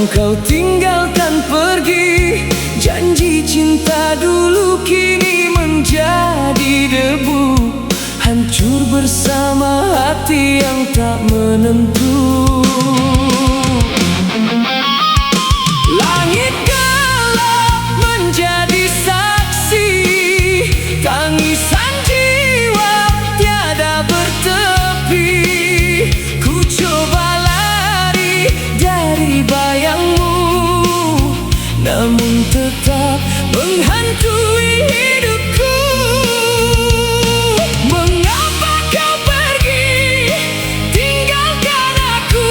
Engkau tinggalkan pergi, janji cinta dulu kini menjadi debu, hancur bersama hati yang tak menentu. Langit gelap menjadi saksi, tangisan jiwa tiada bertepi. Ku coba lari dari bayangmu, namun tetap menghantui hidupku. Mengapa kau pergi, tinggalkan aku?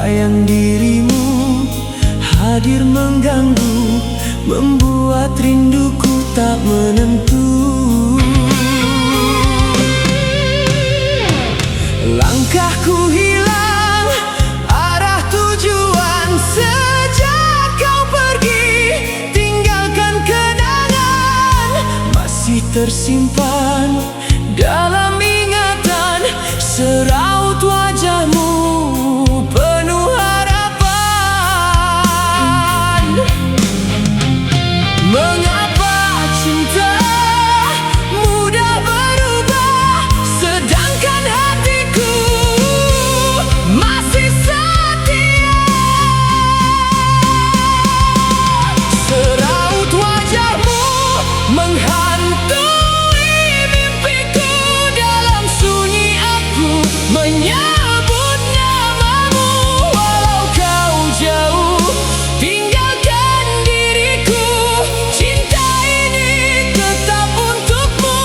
Bayang dirimu hadir mengganggu, membuat rinduku tak menentu. Langkahku hilang arah tujuan sejak kau pergi, tinggalkan kenangan masih tersimpan dalam ingatan. Seraut wajahmu penuh harapan. Mengapa cinta mudah berubah, sedangkan hatiku masih setia. Seraut wajahmu menghantui mimpiku, dalam sunyi aku menyebut namamu. Walau kau jauh, tinggalkan diriku, cinta ini tetap untukmu.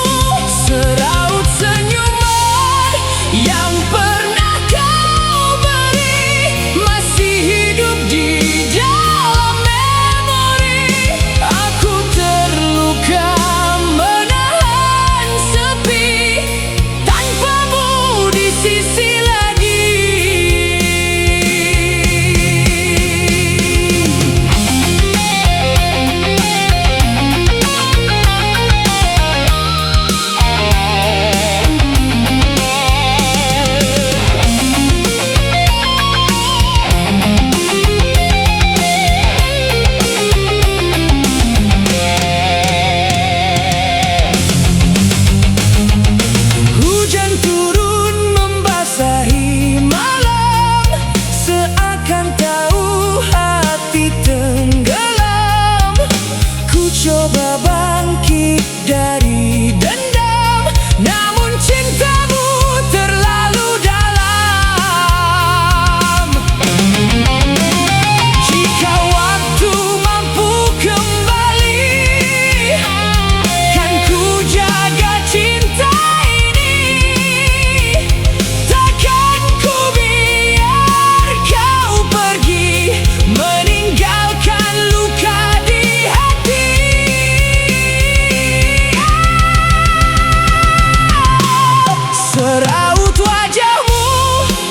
Seraut senyuman yang pernah kau beri, masih hidup di dalam memori. Aku terluka menahan sepi, tanpamu di sisi lagi. Hujan turun membasahi malam, seakan tahu hati tenggelam. Ku coba bangkit dari dendam, namun cintamu terlalu dalam. Jika waktu mampu kembali, kan ku jaga cinta ini. Takkan ku biar kau pergi, meninggalkan luka di hati. Seraut wajahmu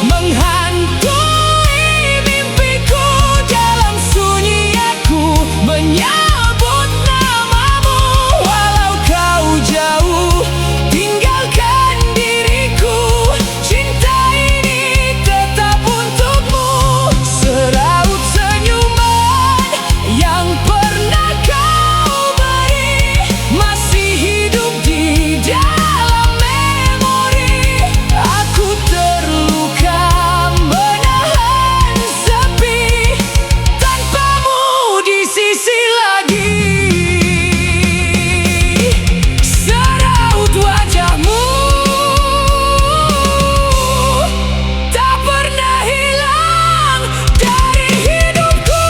menghantui mimpiku, dalam sunyi aku menyebut namamu. Walau kau jauh, tinggalkan diriku, cinta ini tetap untukmu. Seraut senyuman yang pernah kau beri, masih hidup di dalam memori. Aku terluka menahan sepi, tanpamu di sisi lagi. Seraut wajahmu tak pernah hilang dari hidupku.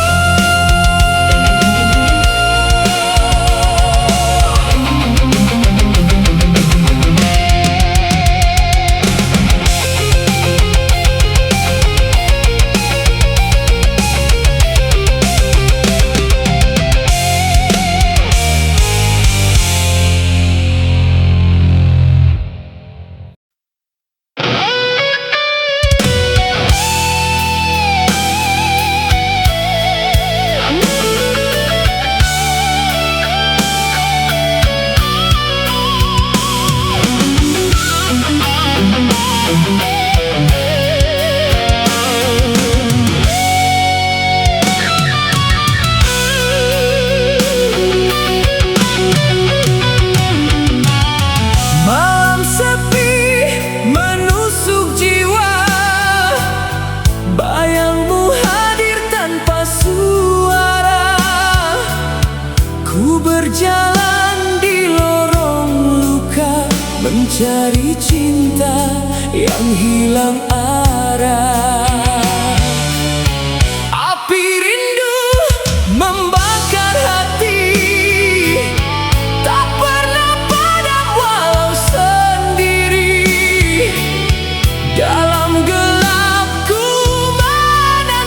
Malam sepi menusuk jiwa, bayangmu hadir tanpa suara. Ku berjalan di lorong luka, mencari cinta yang hilang arah. Api rindu membakar hati, tak pernah padam walau sendiri. Dalam gelap ku menatap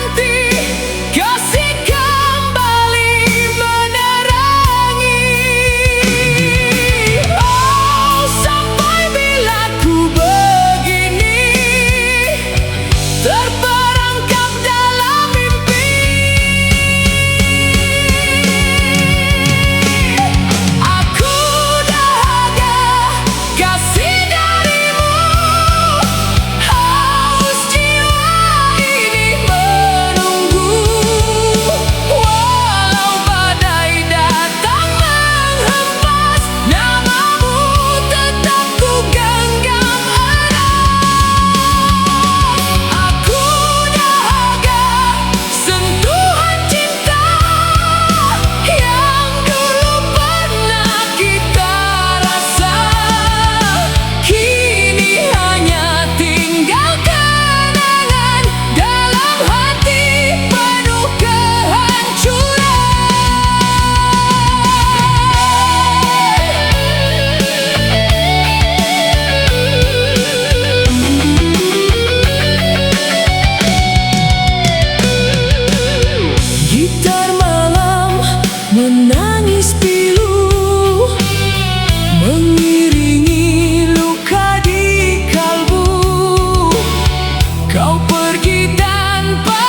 pergi tanpa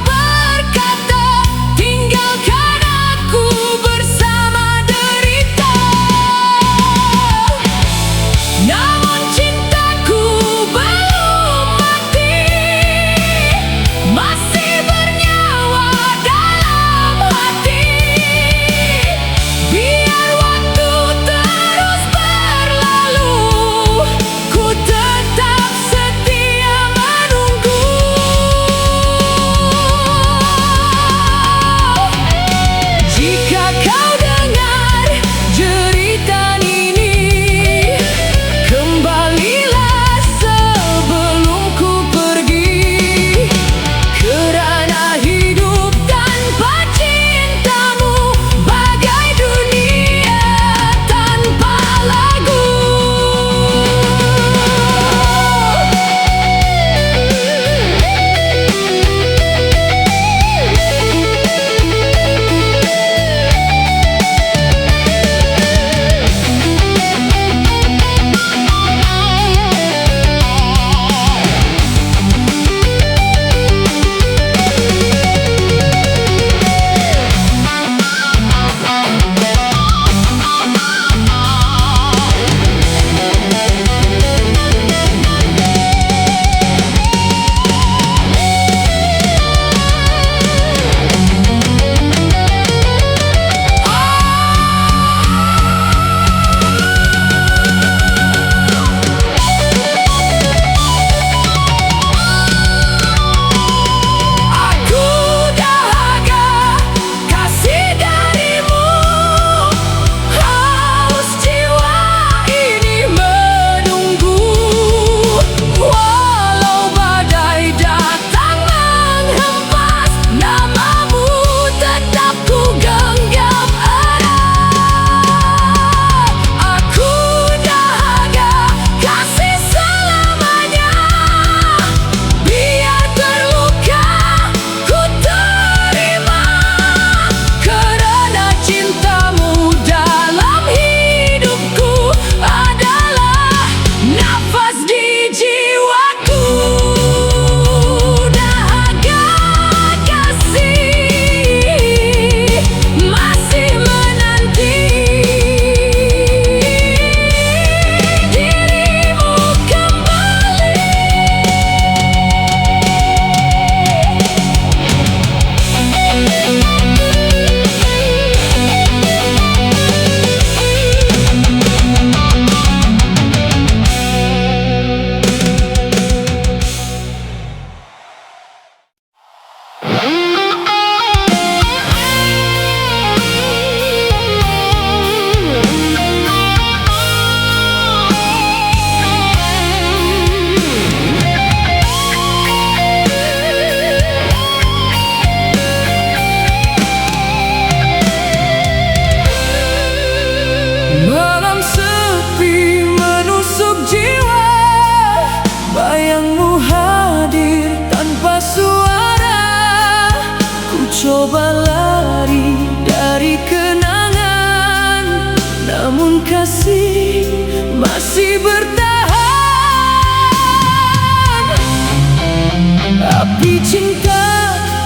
berkata, tinggalkan aku bersama derita. Namun cintaku belum mati, masih bernyawa dalam hati. Biar waktu terus berlalu, ku tetap setia menunggu. Jika kau dengar jeritan ini, kembalilah sebelum ku pergi. Kerana hidup tanpa cintamu bagai dunia tanpa lagu. Malam sepi menusuk jiwa, bayangmu hadir tanpa suara. Ku coba lari dari kenangan, namun kasih masih bertahan. Api cinta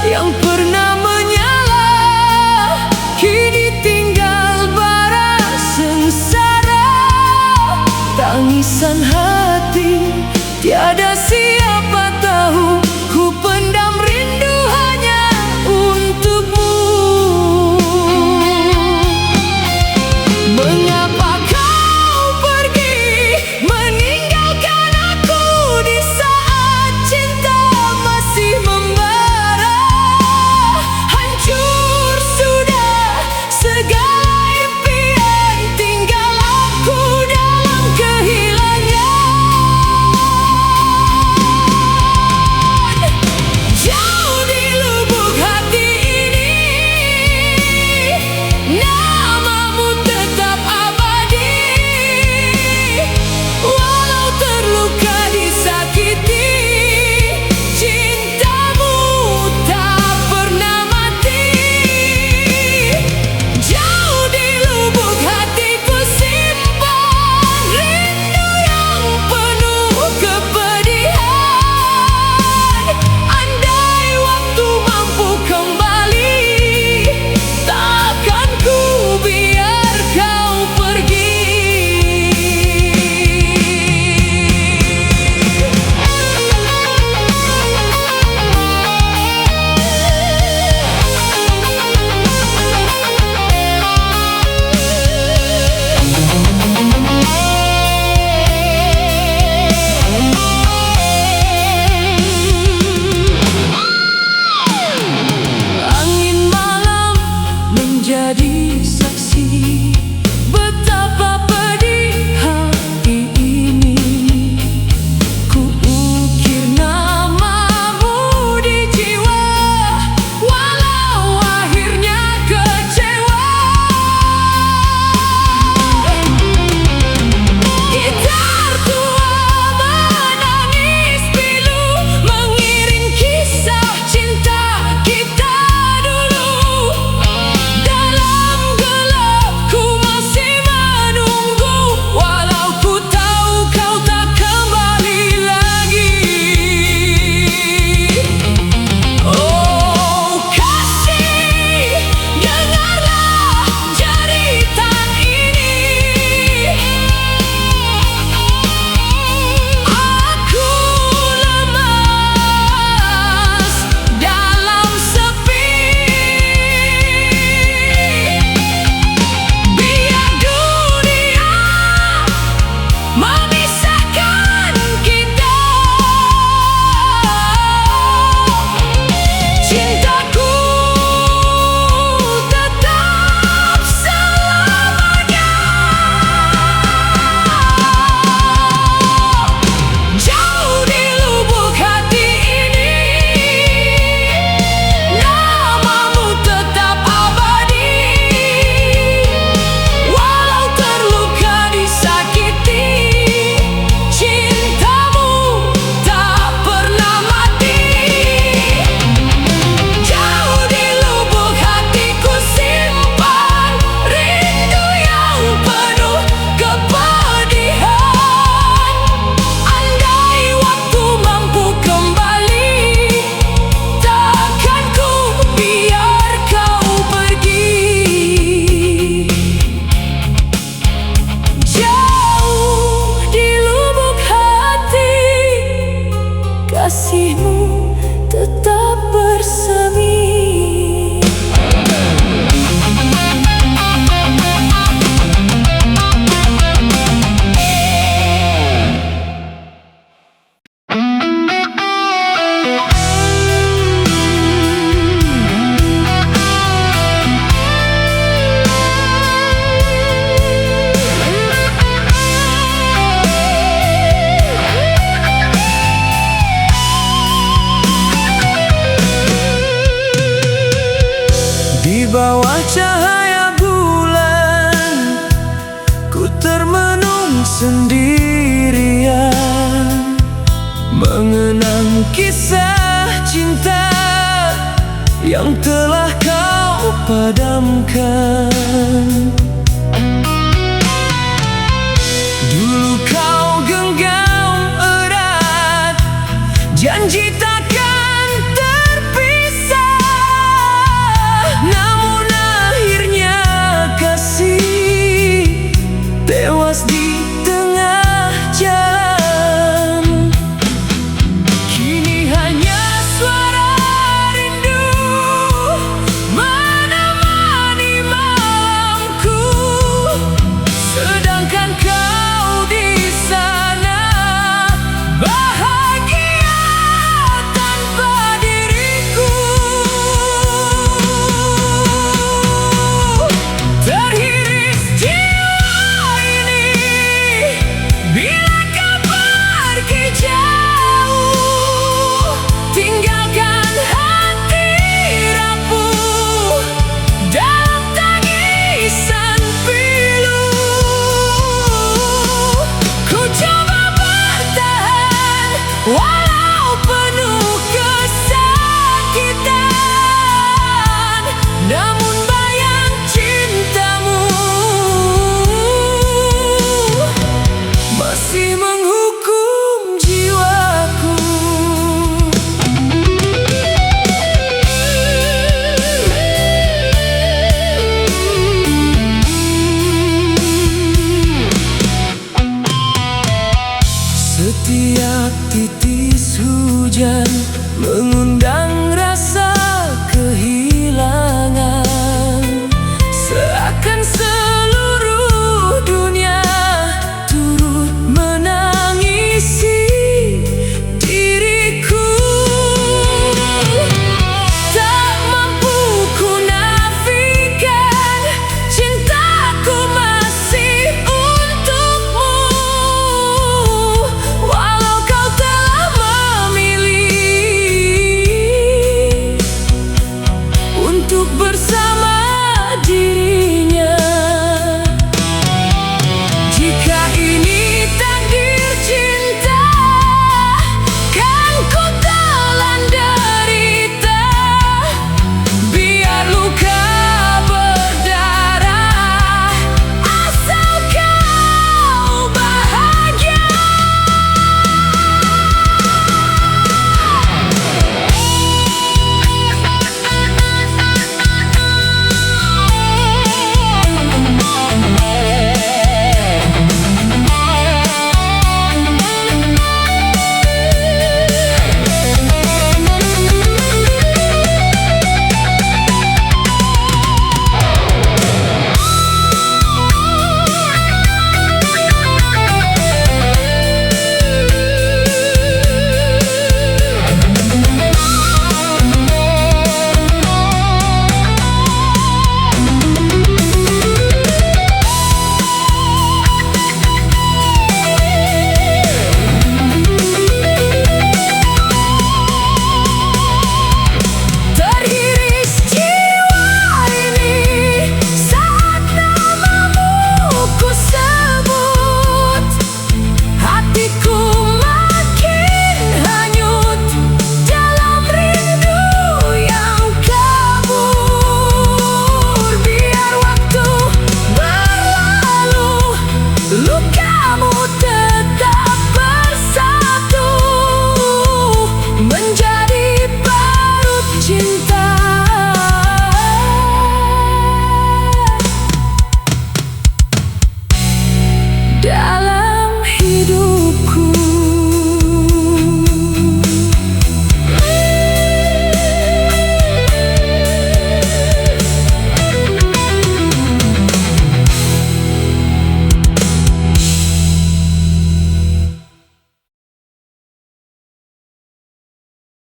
yang pernah menyala kini tinggal bara sengsara. Tangisan hati tiada siapa tahu, ku pendam rindu hanya untukmu. Mengapa kau pergi meninggalkan aku di saat cinta masih membara? Di bawah cahaya bulan, ku termenung sendirian, mengenang kisah cinta yang telah kau padamkan. Dulu kau genggam erat janji takkan terpisah, namun akhirnya kasih tewas di tengah jalan. Kini hanya suara rindu menemani malamku, sedangkan kau di sana bahagia tanpa diriku. Terhiris jiwa ini bila kau pergi jauh, tinggalkan hati rapuh dalam tangisan pilu. Ku coba bertahan walau penuh kesakitan, namun bayang cintamu masih menghukum jiwaku. Setiap titis hujan mengunci